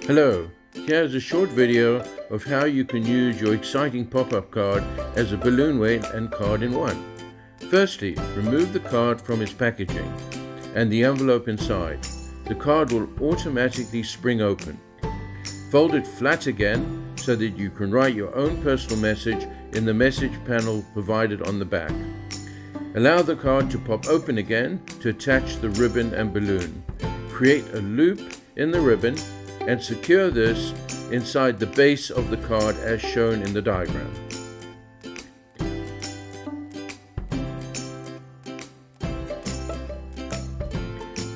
Hello, here's a short video of how you can use your exciting pop-up card as a balloon weight and card in one. Firstly, remove the card from its packaging and the envelope inside. The card will automatically spring open. Fold it flat again so that you can write your own personal message in the message panel provided on the back. Allow the card to pop open again to attach the ribbon and balloon. Create a loop in the ribbon and secure this inside the base of the card as shown in the diagram.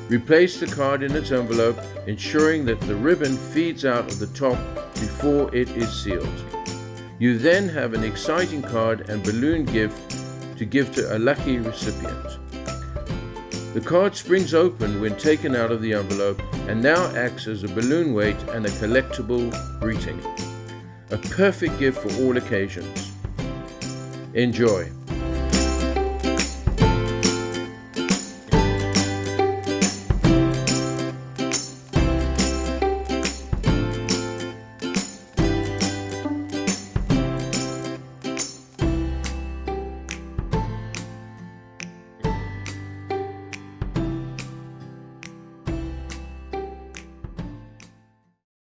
Replace the card in its envelope, ensuring that the ribbon feeds out of the top before it is sealed. You then have an exciting card and balloon gift to give to a lucky recipient. The card springs open when taken out of the envelope and now acts as a balloon weight and a collectible greeting. A perfect gift for all occasions. Enjoy!